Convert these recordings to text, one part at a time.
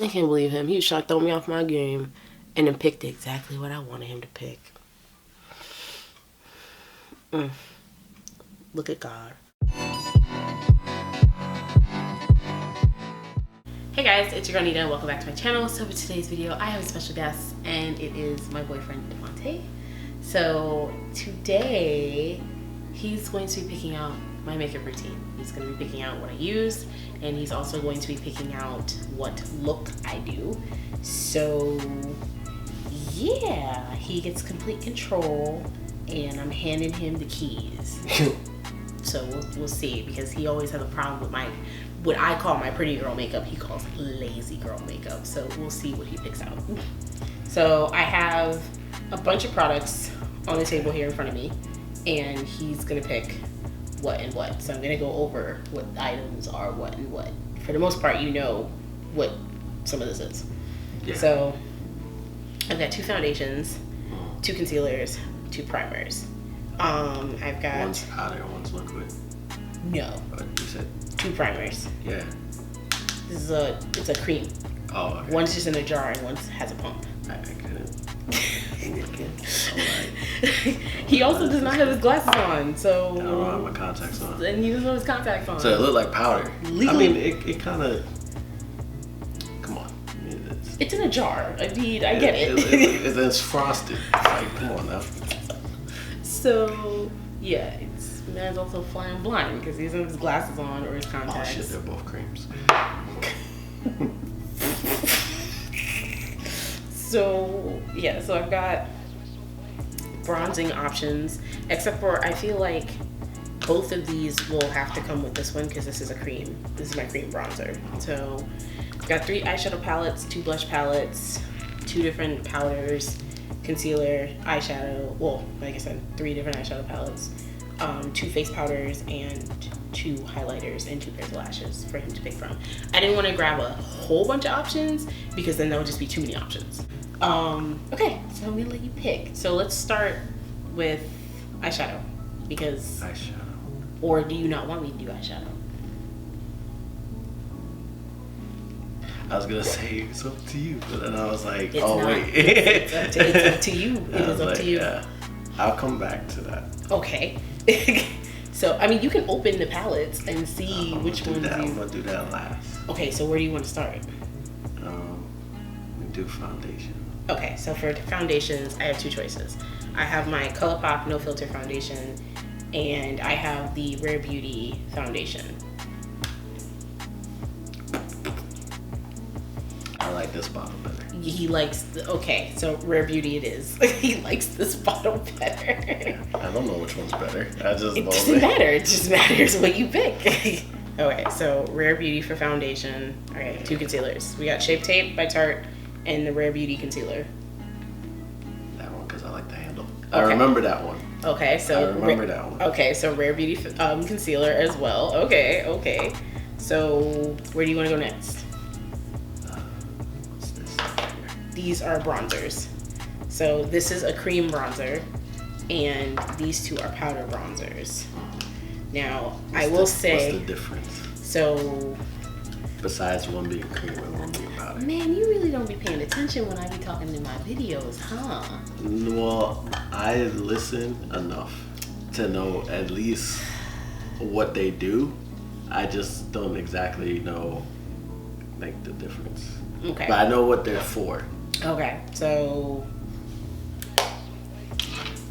I can't believe him. He was trying to throw me off my game and then picked exactly what I wanted him to pick. Look at God. Hey guys, it's your girl Nida. Welcome back to my channel. So for today's video, I have a special guest and it is my boyfriend, Devontae. So today, he's going to be picking out my makeup routine. He's going to be picking out what I use, and he's also going to be picking out what look I do. So yeah, he gets complete control and I'm handing him the keys. So we'll see, because he always has a problem with my, what I call my pretty girl makeup, he calls lazy girl makeup. So we'll see what he picks out. So I have a bunch of products on the table here in front of me, and he's gonna pick what and what. So I'm gonna go over what items are what and what. For the most part, you know what some of this is. Yeah. So I've got 2 foundations, 2 concealers, 2 primers. I've got one's powder, one's liquid. No. What you said? 2 primers. Yeah. This is it's a cream. Oh. Okay. One's just in a jar and one has a pump. I couldn't. He also does not have his glasses on, so. I don't have my contacts on. And he doesn't have his contacts on. So it looked like powder. Legally, I mean, it kind of. Come on. It's in a jar. I get it. It's frosted. Like, come on now. So yeah, man's also flying blind because he doesn't have his glasses on or his contacts. Oh shit, they're both creams. So yeah, so I've got bronzing options, except for I feel like both of these will have to come with this one because this is a cream. This is my cream bronzer. So I've got 3 eyeshadow palettes, 2 blush palettes, 2 different powders, concealer, eyeshadow, well, like I said, 3 different eyeshadow palettes, 2 face powders, and 2 highlighters, and 2 pairs of lashes for him to pick from. I didn't want to grab a whole bunch of options because then that would just be too many options. Okay, so I'm gonna let you pick. So let's start with eyeshadow, because... Eyeshadow. Or do you not want me to do eyeshadow? I was gonna say it's up to you, but then I was like, it's oh not. wait. It's up to you. It is up to you. Yeah. I'll come back to that. Okay. So, I mean, you can open the palettes and see which ones you... I'm gonna do that last. Okay, so where do you want to start? We do foundation. Okay, so for foundations, I have 2 choices. I have my ColourPop No Filter foundation, and I have the Rare Beauty foundation. I like this bottle better. He likes, okay, so Rare Beauty it is. He likes this bottle better. I don't know which one's better. It doesn't matter. It just matters what you pick. Okay, so Rare Beauty for foundation. All right, 2 concealers. We got Shape Tape by Tarte and the Rare Beauty concealer. That one, because I like the handle. Okay. I remember that one. Okay, so I remember that one. Okay, so Rare Beauty concealer as well. Okay. So where do you want to go next? What's this? These are bronzers. So this is a cream bronzer, and these 2 are powder bronzers. Now, I will say... What's the difference? So... Besides one being cream and one being powder. Man, you really don't be paying attention when I be talking in my videos, huh? Well, I listen enough to know at least what they do. I just don't exactly know, like, the difference. Okay. But I know what they're for. Okay, so...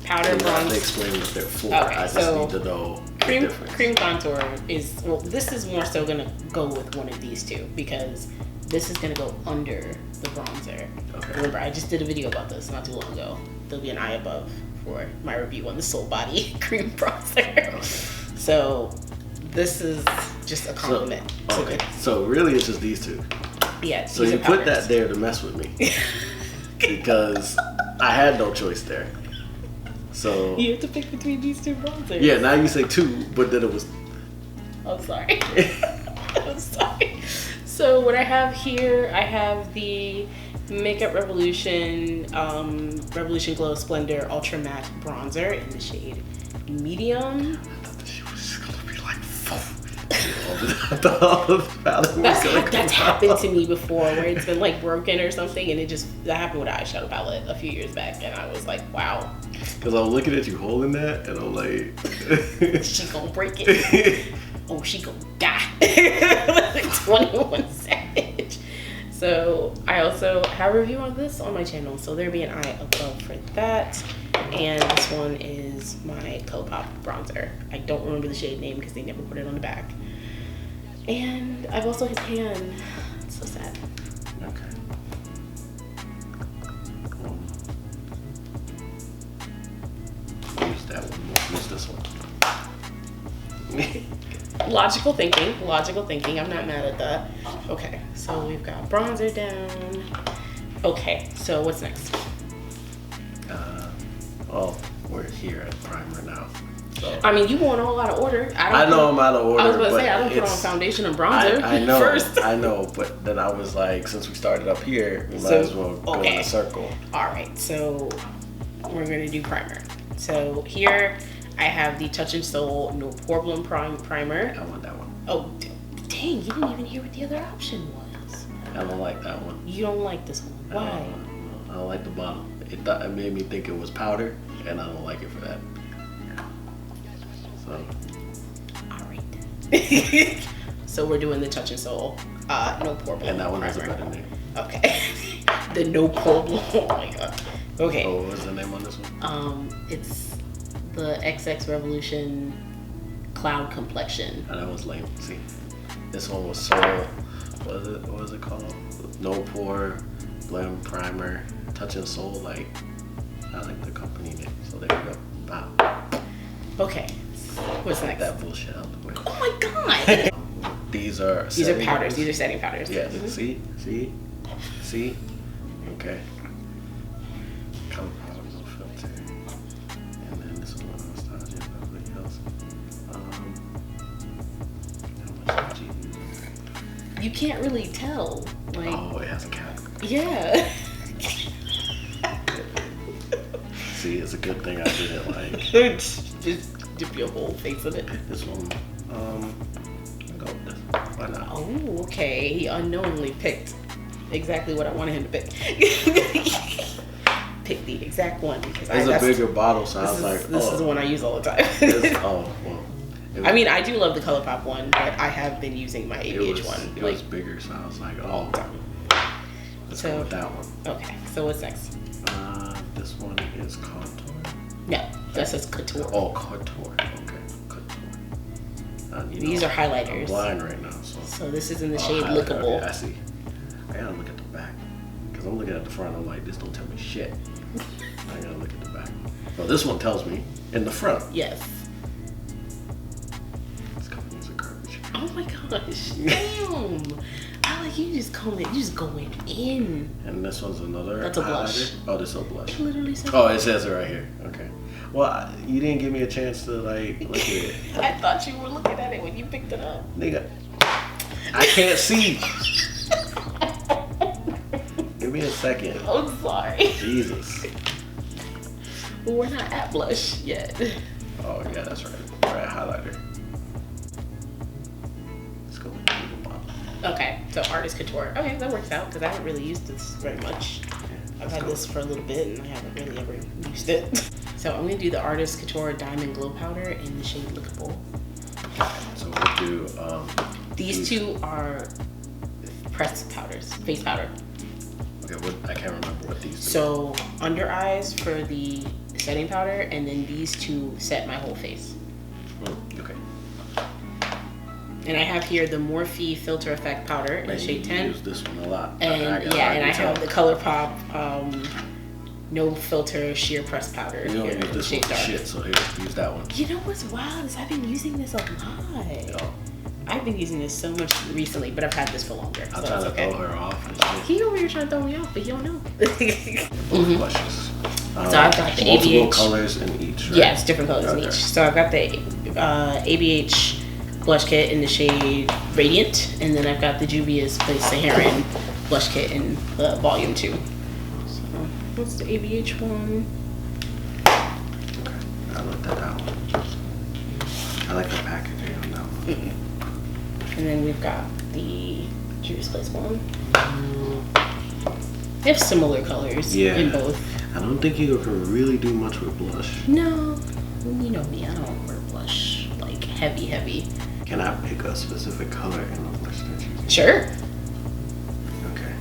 Powder I bronze. have to explain what they're for. Okay, I just so need to know cream contour is, well, this is more so gonna go with one of these 2 because this is gonna go under the bronzer. Okay. Remember, I just did a video about this not too long ago. There'll be an eye above for my review on the Soul Body cream bronzer. Okay. So this is just a compliment. So really it's just these 2. Yeah. So you put that there to mess with me because I had no choice there. So you have to pick between these 2 bronzers. Yeah, now you say 2, but then it was... I'm sorry. I'm sorry. So what I have here, I have the Makeup Revolution Revolution Glow Splendor Ultra Matte Bronzer in the shade Medium. I thought that shit was just gonna be like 4. the palette. That's happened to me before, where it's been like broken or something, and that happened with an eyeshadow palette a few years back, and I was like, wow. Because I'm looking at you holding that, and I'm like, she gonna break it. Oh, she gonna die. Like 21 Savage. So I also have a review on this on my channel, so there'll be an eye above for that. And this one is my ColourPop bronzer. I don't remember the shade name because they never put it on the back. And I've also hit pan. It's so sad. Okay. Use that one. Use this one. Logical thinking. I'm not mad at that. Okay, so we've got bronzer down. Okay, so what's next? Oh, we're here at primer now. So. I mean, you going all out of order. I know I'm out of order. I was about to say, I don't put on foundation and bronzer I know, first. I know, but then I was like, since we started up here, we might as well go in a circle. All right, so we're gonna do primer. So here I have the Touch and Soul No Problem Primer. I want that one. Oh, dang, you didn't even hear what the other option was. I don't like that one. You don't like this one. Why? I don't like the bottom. It made me think it was powder, and I don't like it for that. So. All right. So we're doing the Touch and Soul No Problem. And that one has a primer. better name. Okay. The No Problem. Oh my god. Okay. Oh, what was the name on this one? It's the XX Revolution Cloud Complexion. Oh, that was lame. See, this one was Soul. What was it called? No Pore Blend Primer. Touch and Soul. Like, I like the company name. So there we go. Wow. Okay. What's next? That bullshit out the way. Oh my god. These are powders. These are setting powders. Yes. See. Okay. Color powder, no filter. And then this one, nostalgia. Nobody else. How much did you use? You can't really tell. Like. Oh, it has a cap. Yeah. See, it's a good thing I didn't like. Just dip your whole face in it. This one, I'll go with this. Why not? Oh, okay. He unknowingly picked exactly what I wanted him to pick. Pick the exact one because it's a bigger bottle, so I was like, this is the one I use all the time. Well. I mean, I do love the ColourPop one, but I have been using my ABH one. It was bigger, so I was like, oh. Let's go with that one. Okay, so what's next? This one is Contour. No, that says Couture. Oh, Couture. Okay, Couture. These are highlighters. I'm blind right now, so this is in the shade Lookable. Okay, I see. I gotta look at the back because I'm looking at the front. I'm like, this don't tell me shit. I gotta look at the back. Well, this one tells me in the front. Yes. This company's a garbage. Oh my gosh! Damn. I like you just going in. And this one's another. That's a blush. Oh, this is a blush. It literally says. Oh, it says it right here. Okay. Well, you didn't give me a chance to like look at it. I thought you were looking at it when you picked it up. Nigga, I can't see. Give me a second. I'm sorry. Jesus. Well, we're not at blush yet. Oh yeah, that's right. We're at highlighter. Let's go with the bottom. Okay, so Artist Couture. Okay, that works out because I haven't really used this very much. I've had this for a little bit and I haven't really ever used it. So I'm gonna do the Artist Couture Diamond Glow Powder in the shade Lookable. So we'll do. These two are pressed powders, face powder. Okay, I can't remember what these do. So under eyes for the setting powder, and then these two set my whole face. Okay. And I have here the Morphe Filter Effect powder in shade 10. Use this one a lot. And I have the ColourPop No Filter Sheer Press powder. You don't here use this shade one for dark. shit, so here, use that one. You know what's wild is I've been using this a lot. Yeah. I've been using this so much recently, but I've had this for longer. I'm so trying to okay. throw her off and shit. He over here trying to throw me off, but he don't know. Blushes. So I've got the multiple ABH. colors in each, right? Yes, different colors in each. So I've got the ABH blush kit in the shade Radiant, and then I've got the Juvias Place Saharan blush kit in volume 2. So what's the ABH one? Okay, I looked at that one. I like the packaging on that one. And then we've got the Juvias Place one. They have similar colors in both. I don't think you can really do much with blush. No, you know me, I don't wear blush like heavy. Can I pick a specific color in the blush that you use? Sure. Okay.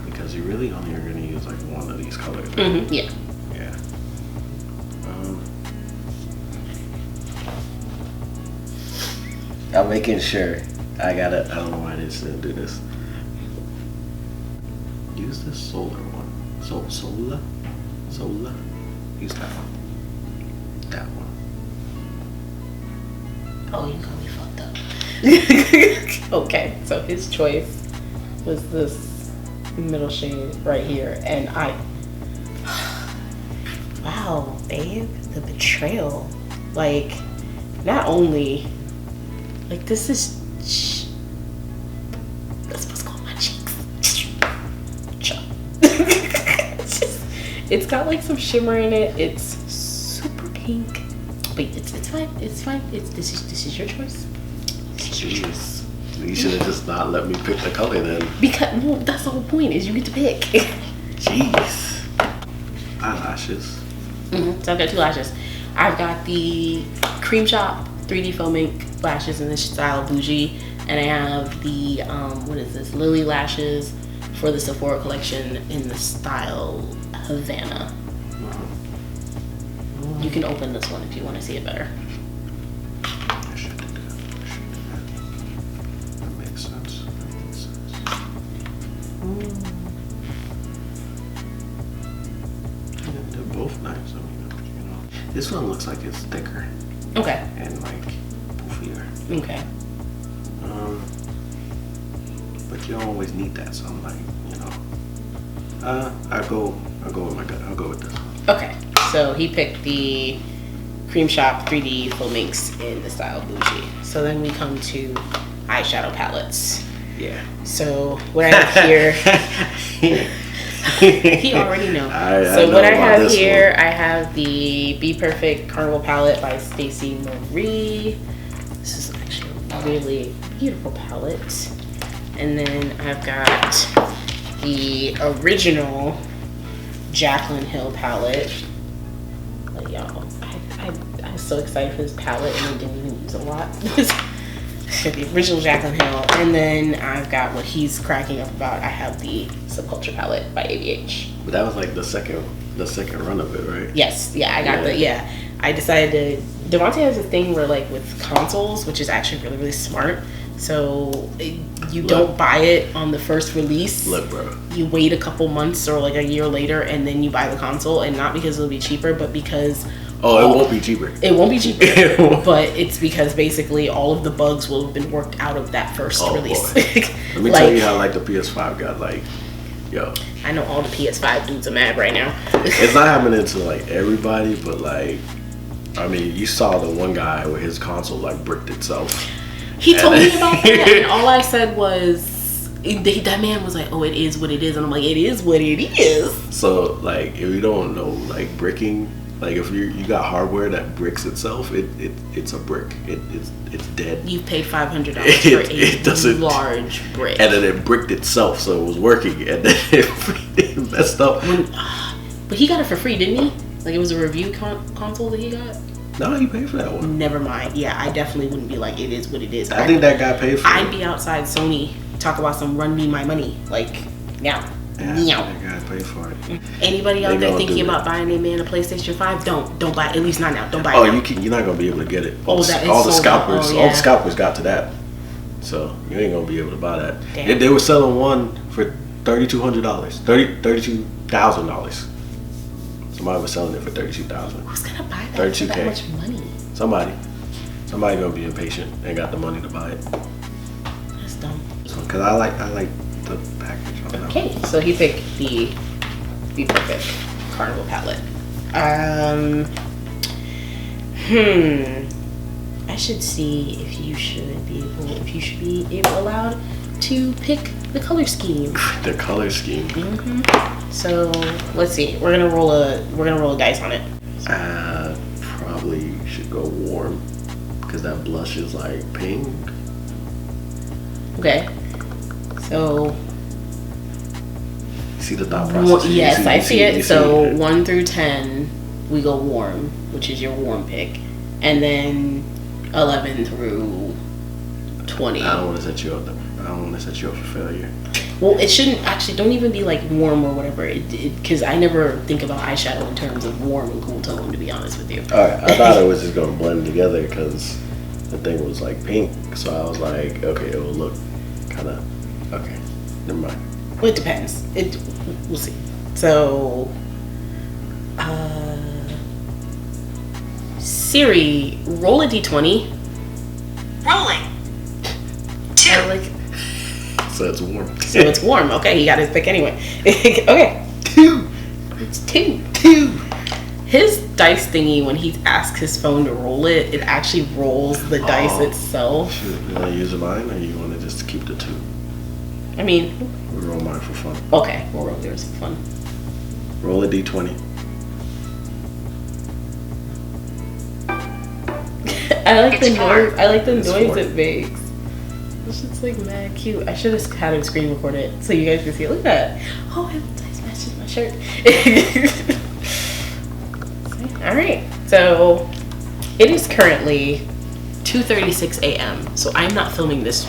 Because you really only are going to use like one of these colors. Right? Mm-hmm. Yeah. Yeah. I'm making sure. I don't know why I didn't do this. Use the solar one. Sola? Use that one. That one. Oh, you got me fucked up. Okay, so his choice was this middle shade right here, and wow, babe, the betrayal. Like, not only, like, this is, that's what's going on my cheeks. It's got like some shimmer in it. It's super pink. Wait, it's fine. It's fine. This is your choice. This is your choice. You should have just not let me pick the color then. Because that's the whole point, is you get to pick. Jeez. Eyelashes. So I've got 2 lashes. I've got the Cream Shop 3D Foam Ink lashes in the style Bougie, and I have the what is this, Lily lashes for the Sephora collection in the style Havana. You can open this one if you want to see it better. I should do that. That makes sense. Yeah, they're both nice. I mean, you know, this one looks like it's thicker. Okay. And like poofier. Okay. But you don't always need that, so I'm like, you know. I'll go with my gut. I'll go with this one. Okay. So he picked the Cream Shop 3D Foam Inks in the style Bougie. So then we come to eyeshadow palettes. Yeah. So what I have here, he already knows. So what I have here, I have the Be Perfect Carnival palette by Stacey Marie. This is actually a really beautiful palette. And then I've got the original Jaclyn Hill palette. Like, y'all, I was so excited for this palette and I didn't even use a lot. The original Jaclyn Hill. And then I've got what he's cracking up about. I have the Subculture palette by ABH. But that was like the second run of it, right? Yes, yeah, I got I decided to, Devontae has a thing where like with consoles, which is actually really, really smart. So you don't buy it on the first release. Look, bro. You wait a couple months or like a year later and then you buy the console, and not because it'll be cheaper, but because it won't be cheaper. It won't be cheaper. But it's because basically all of the bugs will have been worked out of that first release. Let me tell you how like the PS5 got like, yo. I know all the PS5 dudes are mad right now. It's not happening to like everybody, but like, I mean, you saw the one guy where his console like bricked itself. He told me about that, and all I said was, that man was like, oh, it is what it is. And I'm like, it is what it is. So, like, if you don't know, like, bricking, like, if you got hardware that bricks itself, it's a brick. It's dead. You paid $500 for a large brick. And then it bricked itself, so it was working, and then it messed up. But he got it for free, didn't he? Like, it was a review console that he got? No, he paid for that one. Never mind. Yeah, I definitely wouldn't be like, it is what it is. I think that guy paid for it. I'd be outside Sony, talk about some run me my money. Like, meow. Yeah, that guy paid for it. Anybody out there thinking about buying a man a PlayStation 5, don't buy it. At least not now. Don't buy it. Oh, you're not gonna be able to get it. All the scalpers got to that. So you ain't gonna be able to buy that. They were selling one for $3,200. $32,000. Somebody was selling it for $32,000. Who's gonna buy that for that much money? Somebody gonna be impatient and got the money to buy it. That's dumb. Cause I like the package on that. Okay, so he picked the Be Perfect Carnival palette. I should see if you should be allowed to pick the color scheme. The color scheme. So let's see. We're gonna roll a dice on it. Probably should go warm because that blush is like pink. Okay. So. See the thought process? Yes, I see it. So 1 through 10, we go warm, which is your warm pick. And then 11 through 20. I don't want to set you up. I don't want to set you up for failure. Well, it shouldn't actually. Don't even be like warm or whatever. Because I never think about eyeshadow in terms of warm and cool tone. To be honest with you. All right, I thought it was just gonna blend together because the thing was like pink. So I was like, okay, it will look kind of okay. Never mind. Well, it depends. We'll see. So, Siri, roll a d20. Rolling. 2. So it's warm. So it's warm. Okay, he got his pick anyway. Okay. 2. It's 2. 2. His dice thingy, when he asks his phone to roll it, it actually rolls the dice itself. Shoot, you want to use mine or you want to just keep the 2? I mean, We roll mine for fun. okay, we'll roll yours for fun. Roll a d20. I like It's the four. noise. I like the It's noise 4. it makes. This shit's like mad cute. I should have had him screen record it so you guys could see it. Look at that. Oh, his dice matches my shirt. All right. So it is currently 2:36 a.m. So I'm not filming this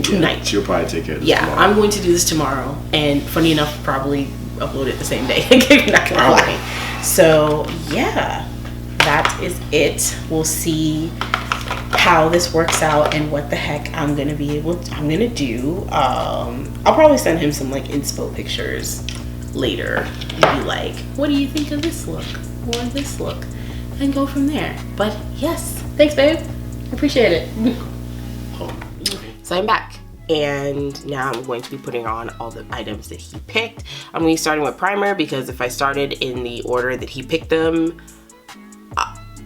tonight. She'll probably take care of this Yeah, tomorrow. I'm going to do this tomorrow, and funny enough, probably upload it the same day. Not gonna lie. So yeah, that is it. We'll see how this works out and what the heck I'm gonna do. I'll probably send him some like inspo pictures later and be like, what do you think of this look or this look, and go from there. But yes, thanks babe, I appreciate it. So I'm back, and now I'm going to be putting on all the items that he picked. I'm going to be starting with primer because if I started in the order that he picked them,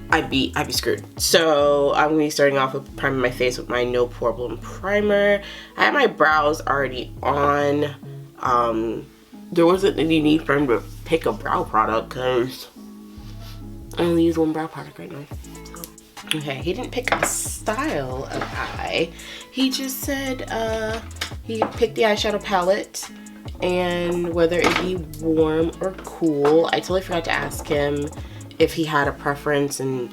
I'd be screwed. So I'm going to be starting off with priming my face with my No Problem primer. I have my brows already on. There wasn't any need for him to pick a brow product because I only use one brow product right now. So, okay, he didn't pick a style of eye. He just said he picked the eyeshadow palette and whether it be warm or cool. I totally forgot to ask him if he had a preference in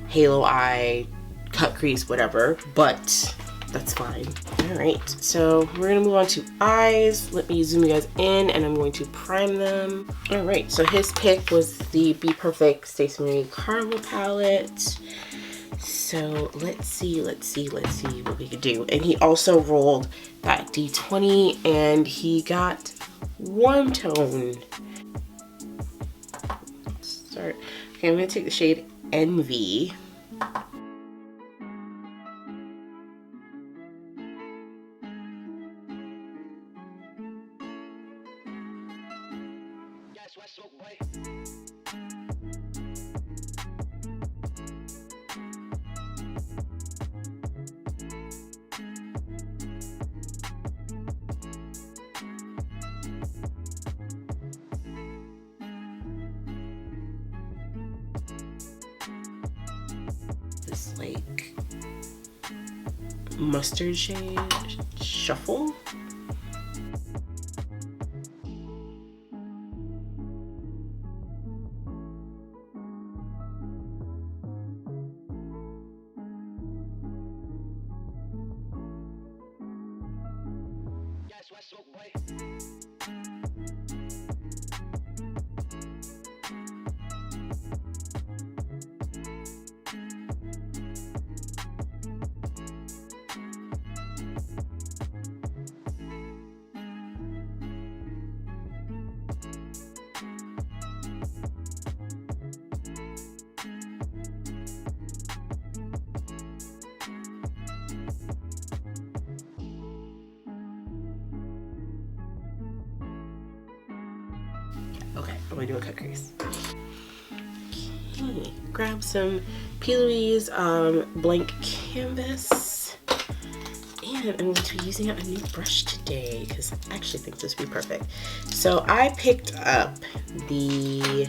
halo eye, cut crease, whatever, but that's fine. All right, so we're gonna move on to eyes. Let me zoom you guys in and I'm going to prime them. All right, so his pick was the Be Perfect Stacey Marie Carnival palette. So let's see what we could do. And he also rolled that D20 and he got warm tone. Let's start. Okay, I'm gonna take the shade Envy. This like mustard shade Shuffle. Okay, I'm gonna do a cut crease. Okay, grab some P. Louise blank canvas. And I'm going to be using a new brush today because I actually think this would be perfect. So I picked up the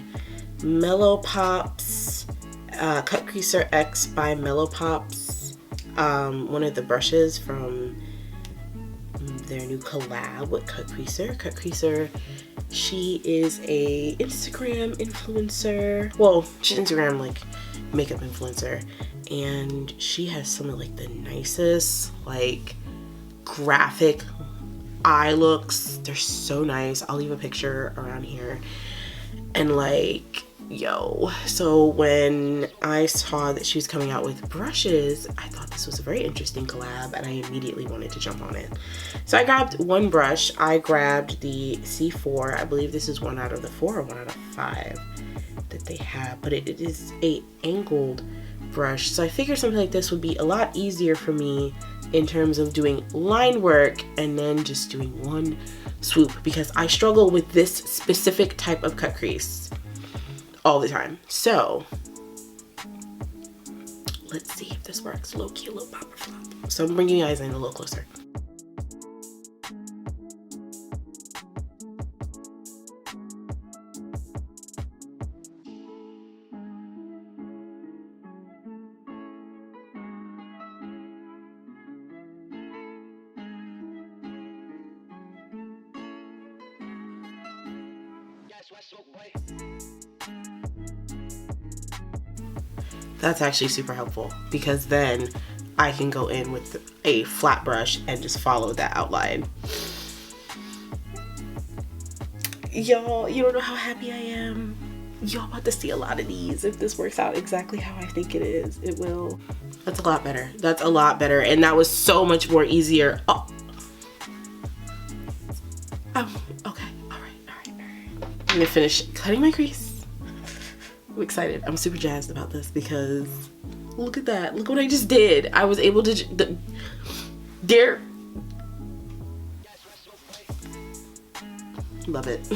Mellow Pops Cut Creaser X by Mellow Pops. One of the brushes from their new collab with Cutcreaser. Cutcreaser, she is a Instagram influencer. Well, she's Instagram like makeup influencer, and she has some of like the nicest like graphic eye looks. They're so nice. I'll leave a picture around here. And like, yo, so when I saw that she was coming out with brushes, I thought this was a very interesting collab, and I immediately wanted to jump on it. So I grabbed one brush. I grabbed the C4. I believe this is 1 out of the 4 or 1 out of 5 that they have, but it is a angled brush. So I figured something like this would be a lot easier for me in terms of doing line work and then just doing one swoop, because I struggle with this specific type of cut crease all the time. So let's see if this works. Low key, low pop or flop. So I'm bringing you guys in a little closer. That's actually super helpful, because then I can go in with a flat brush and just follow that outline. Y'all, you don't know how happy I am. Y'all about to see a lot of these. If this works out exactly how I think it is, it will. That's a lot better. That's a lot better. And that was so much more easier. Oh. Okay. All right. I'm gonna finish cutting my crease. I'm excited. I'm super jazzed about this because look at that. Look what I just did. I was able to there. Love it.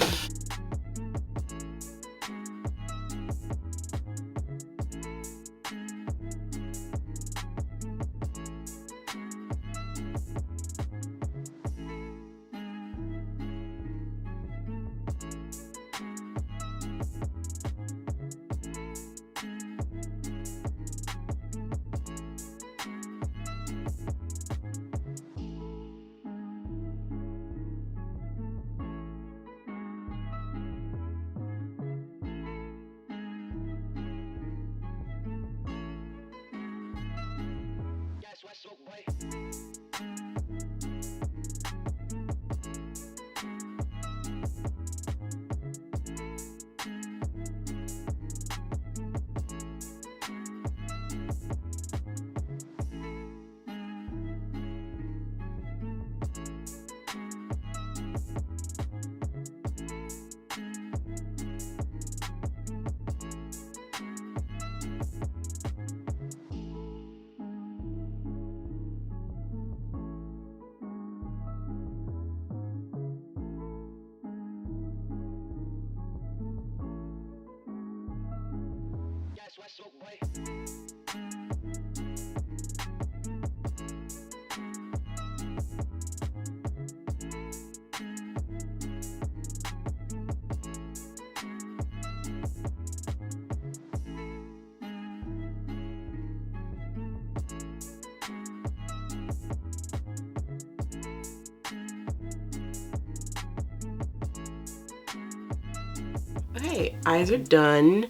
Okay, eyes are done.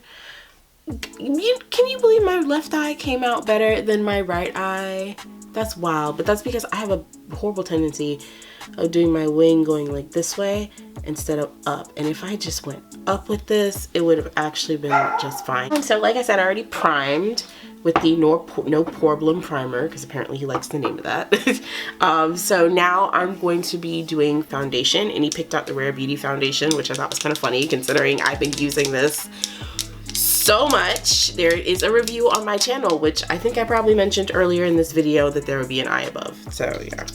Can you believe my left eye came out better than my right eye? That's wild, but that's because I have a horrible tendency of doing my wing going like this way instead of up. And if I just went up with this, it would have actually been just fine. So like I said, I already primed with the No Problem Primer, because apparently he likes the name of that. So now I'm going to be doing foundation, and he picked out the Rare Beauty foundation, which I thought was kind of funny considering I've been using this so much. There is a review on my channel, which I think I probably mentioned earlier in this video that there would be an eye above. So yeah.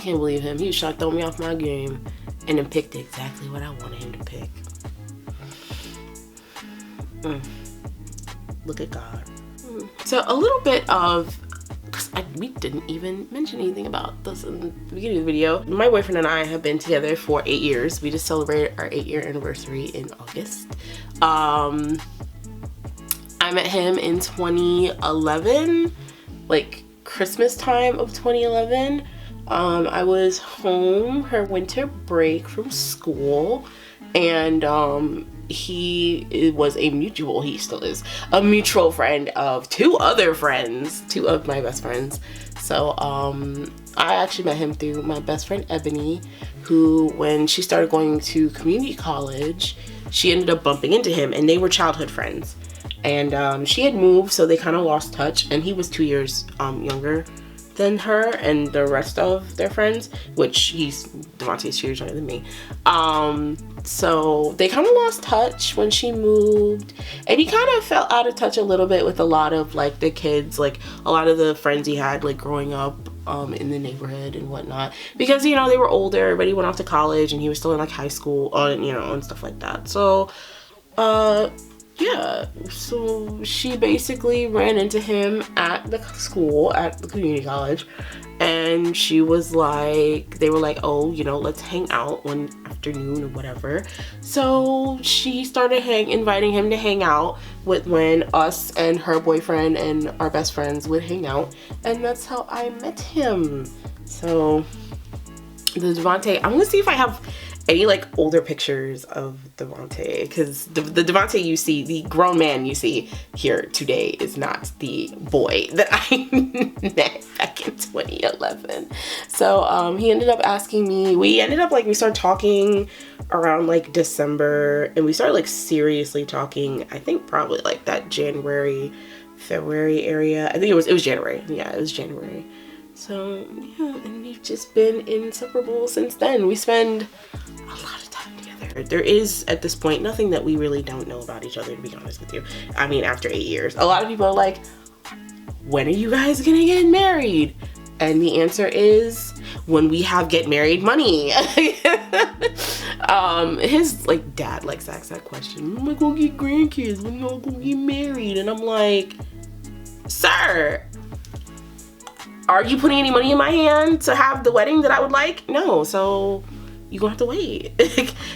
can't believe him. He was trying to throw me off my game and then picked exactly what I wanted him to pick. Look at God. So a little bit of, because we didn't even mention anything about this in the beginning of the video. My boyfriend and I have been together for 8 years. We just celebrated our 8-year anniversary in August. I met him in 2011, like Christmas time of 2011. I was home her winter break from school, and he was he still is a mutual friend of two of my best friends. So I actually met him through my best friend Ebony, who, when she started going to community college, she ended up bumping into him, and they were childhood friends. And she had moved, so they kind of lost touch, and he was 2 years younger than her and the rest of their friends, which Devontae's 2 years younger than me. So they kind of lost touch when she moved, and he kind of fell out of touch a little bit with a lot of like the kids, like a lot of the friends he had like growing up in the neighborhood and whatnot, because you know they were older, everybody went off to college, and he was still in like high school, you know, and stuff like that. So yeah, so she basically ran into him at the school, at the community college, and she was like, they were like, oh, you know, let's hang out one afternoon or whatever. So she started inviting him to hang out with when us and her boyfriend and our best friends would hang out, and that's how I met him. So the Devontae, I'm gonna see if I have any like older pictures of Devontae, because the Devontae you see, the grown man you see here today, is not the boy that I met back in 2011. So he ended up asking me, we started talking around like December, and we started like seriously talking, I think probably like that January, February area. I think it was January. Yeah, it was January. So yeah, and we've just been inseparable since then. We spend a lot of time together. There is, at this point, nothing that we really don't know about each other, to be honest with you. I mean, after 8 years. A lot of people are like, when are you guys gonna get married? And the answer is, when we have get married money. His like dad likes to ask that question. When am I gonna get grandkids? When y'all gonna get married? And I'm like, sir, are you putting any money in my hand to have the wedding that I would like? No, so you're gonna have to wait.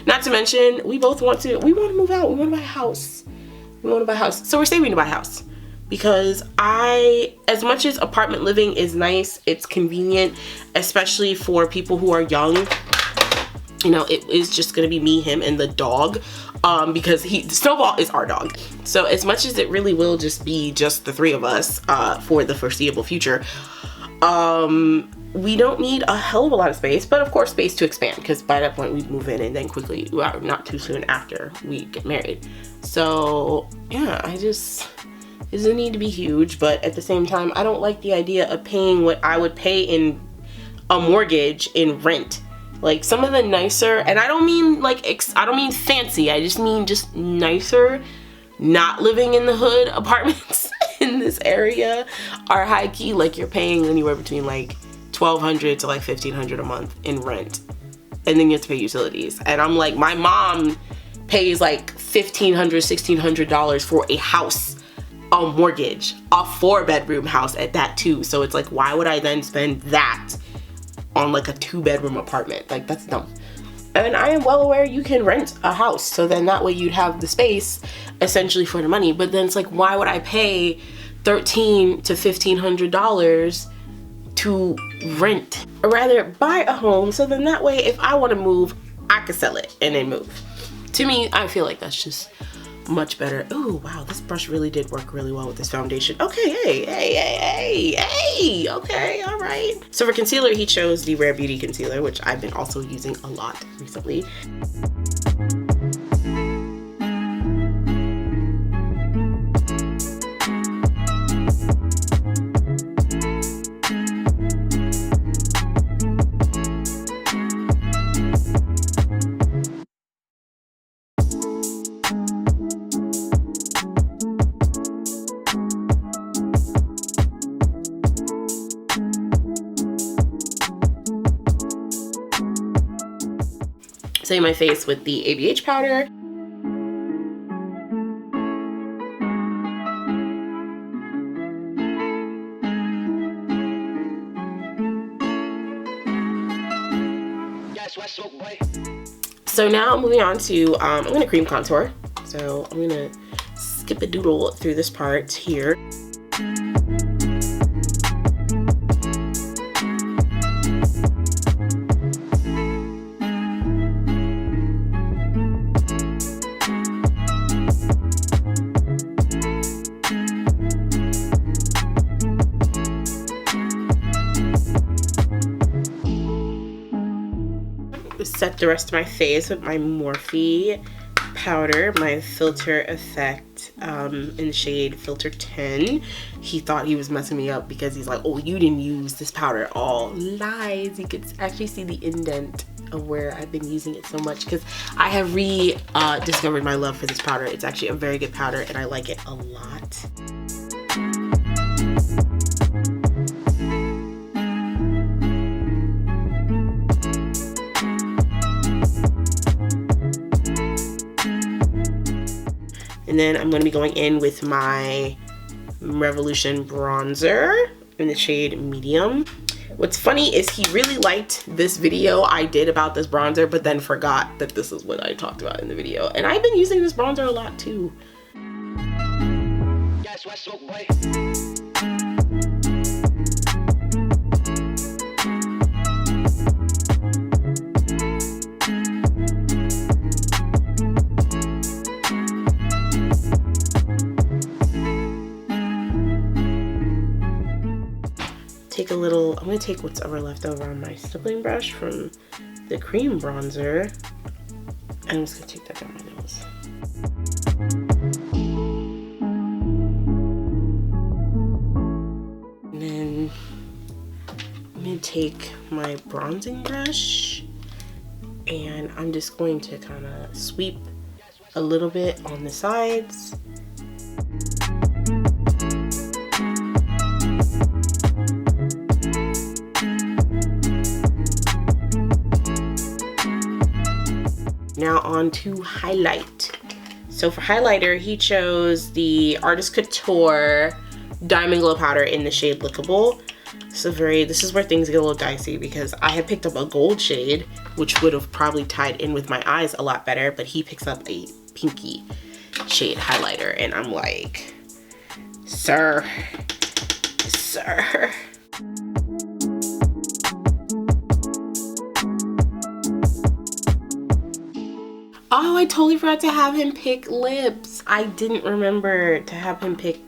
Not to mention, we want to move out. We want to buy a house. So we're saving to buy a house, because as much as apartment living is nice, it's convenient, especially for people who are young. You know, it is just gonna be me, him, and the dog, because Snowball is our dog. So as much as it really will just be just the three of us for the foreseeable future, we don't need a hell of a lot of space, but of course space to expand, because by that point we'd move in and then quickly, well, not too soon after we get married. So yeah, it doesn't need to be huge, but at the same time, I don't like the idea of paying what I would pay in a mortgage in rent. Like some of the nicer, and I don't mean like, I don't mean fancy, I just mean just nicer, not living in the hood apartments in this area are high key, like you're paying anywhere between like $1,200 to like $1,500 a month in rent, and then you have to pay utilities. And I'm like, my mom pays like $1,500, $1,600 for a house, a mortgage, a 4-bedroom house at that too. So it's like, why would I then spend that on like a 2-bedroom apartment? Like, that's dumb. And I am well aware you can rent a house, so then that way you'd have the space essentially for the money. But then it's like, why would I pay $1,300 to $1,500 to rent, or rather buy a home, so then that way if I want to move, I could sell it and then move? To me, I feel like that's just much better. Oh wow, this brush really did work really well with this foundation. Okay, hey, okay, all right. So for concealer, he chose the Rare Beauty concealer, which I've been also using a lot recently. Setting my face with the ABH powder. So now moving on to, I'm gonna cream contour. So I'm gonna skip a doodle through this part here. Set the rest of my face with my Morphe powder, my Filter Effect in the shade Filter 10. He thought he was messing me up because he's like, oh, you didn't use this powder at all. Lies. You could actually see the indent of where I've been using it so much because I have rediscovered my love for this powder. It's actually a very good powder and I like it a lot. And then I'm going to be going in with my Revolution bronzer in the shade Medium. What's funny is he really liked this video I did about this bronzer, but then forgot that this is what I talked about in the video. And I've been using this bronzer a lot too. Take a little, I'm going to take what's ever left over on my stippling brush from the cream bronzer, and I'm just going to take that down my nose. And then I'm going to take my bronzing brush, and I'm just going to kind of sweep a little bit on the sides. Now on to highlight. So for highlighter, he chose the Artist Couture Diamond Glow Powder in the shade Lookable. So this is where things get a little dicey because I had picked up a gold shade, which would have probably tied in with my eyes a lot better, but he picks up a pinky shade highlighter, and I'm like, sir. Oh, I totally forgot to have him pick lips. I didn't remember to have him pick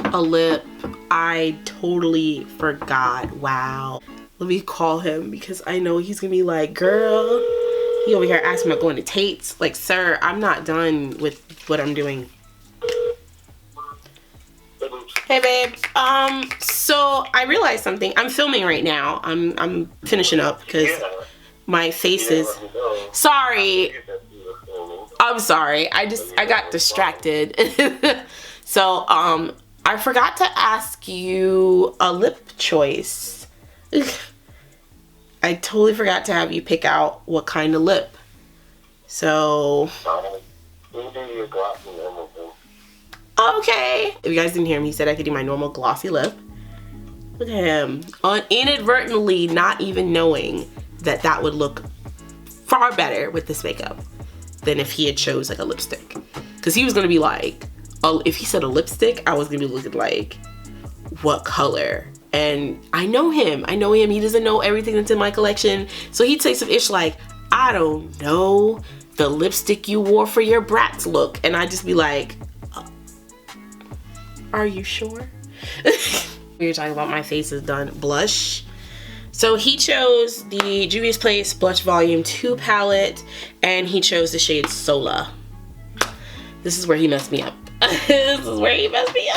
a lip. I totally forgot. Wow. Let me call him because I know he's gonna be like, girl, he over here asking about going to Tate's. Like, sir, I'm not done with what I'm doing. Hey babe, so I realized something. I'm filming right now. I'm finishing up because my face is, sorry. I'm sorry. I got distracted. So, I forgot to ask you a lip choice. I totally forgot to have you pick out what kind of lip. So, okay. If you guys didn't hear him, he said I could do my normal glossy lip. Look at him. Inadvertently not even knowing that that would look far better with this makeup than if he had chose like a lipstick. Because he was going to be like, oh, if he said a lipstick, I was going to be looking like, what color? And I know him. He doesn't know everything that's in my collection. So he'd say some ish like, I don't know, the lipstick you wore for your Bratz look. And I'd just be like, are you sure? We were talking about my face is done. Blush. So he chose the Juvia's Place Blush Volume 2 palette, and he chose the shade Sola. This is where he messed me up. This is where he messed me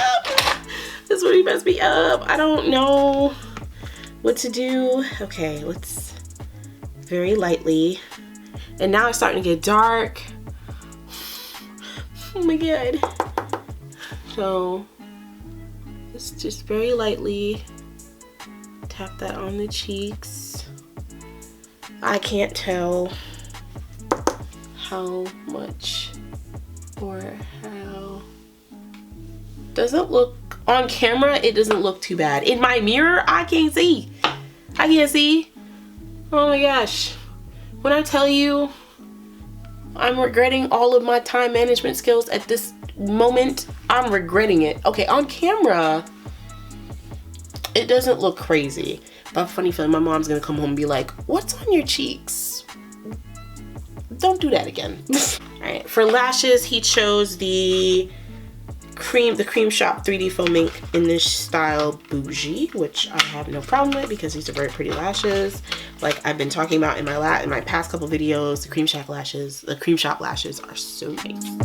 up. I don't know what to do. Okay, let's very lightly. And now it's starting to get dark. Oh my god. So let's just very lightly tap that on the cheeks. I can't tell how much or how. Doesn't look on camera, it doesn't look too bad. In my mirror, I can't see. I can't see. Oh my gosh. When I tell you I'm regretting all of my time management skills at this moment, I'm regretting it. Okay, on camera, it doesn't look crazy. But funny feeling, my mom's gonna come home and be like, what's on your cheeks? Don't do that again. All right, for lashes, he chose the Cream Shop 3D Foam Ink in this style Bougie, which I have no problem with because these are very pretty lashes. Like I've been talking about in my past couple videos, the Cream Shop lashes are so nice.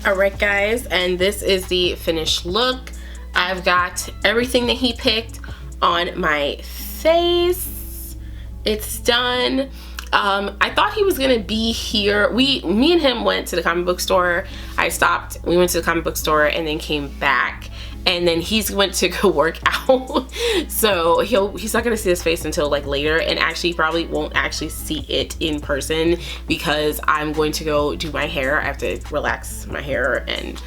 Alright guys, and this is the finished look. I've got everything that he picked on my face. It's done. I thought he was gonna be here. Me and him went to the comic book store. I stopped, we went to the comic book store and then came back. And then he's went to go work out. So he's not gonna see his face until like later, and actually probably won't actually see it in person because I'm going to go do my hair. I have to relax my hair and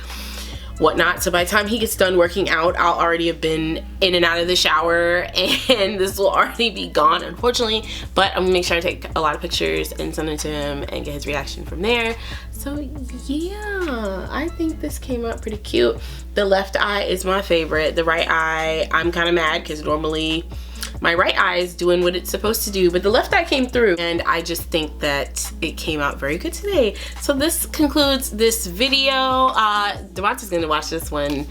whatnot. So by the time he gets done working out, I'll already have been in and out of the shower and this will already be gone, unfortunately. But I'm gonna make sure I take a lot of pictures and send it to him and get his reaction from there. So yeah, I think this came out pretty cute. The left eye is my favorite. The right eye, I'm kind of mad because normally my right eye is doing what it's supposed to do, but the left eye came through and I just think that it came out very good today. So this concludes this video. Devonta's gonna watch this when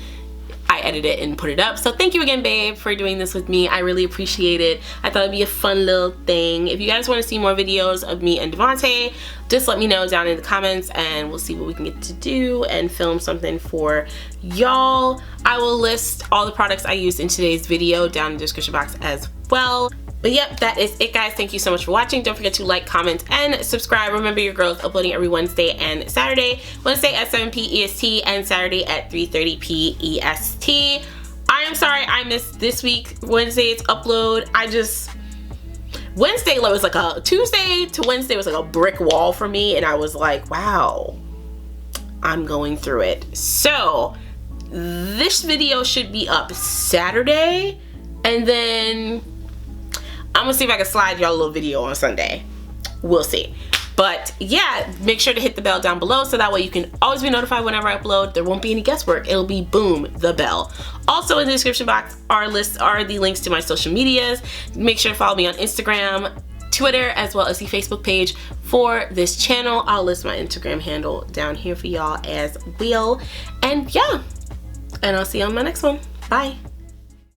I edit it and put it up. So thank you again, babe, for doing this with me. I really appreciate it. I thought it'd be a fun little thing. If you guys want to see more videos of me and Devonta, just let me know down in the comments and we'll see what we can get to do and film something for y'all. I will list all the products I used in today's video down in the description box as well. But yep, that is it, guys. Thank you so much for watching. Don't forget to like, comment, and subscribe. Remember, your girl's uploading every Wednesday and Saturday. Wednesday at 7 p. EST and Saturday at 3:30 p. EST. I am sorry I missed this week Wednesday's upload. Wednesday was like a Tuesday to Wednesday was like a brick wall for me, and I was like, wow, I'm going through it. So this video should be up Saturday, and then I'm gonna see if I can slide y'all a little video on Sunday. We'll see. But yeah, make sure to hit the bell down below so that way you can always be notified whenever I upload. There won't be any guesswork. It'll be boom, the bell. Also in the description box are the links to my social medias. Make sure to follow me on Instagram, Twitter, as well as the Facebook page for this channel. I'll list my Instagram handle down here for y'all as well. And yeah, and I'll see you on my next one. Bye.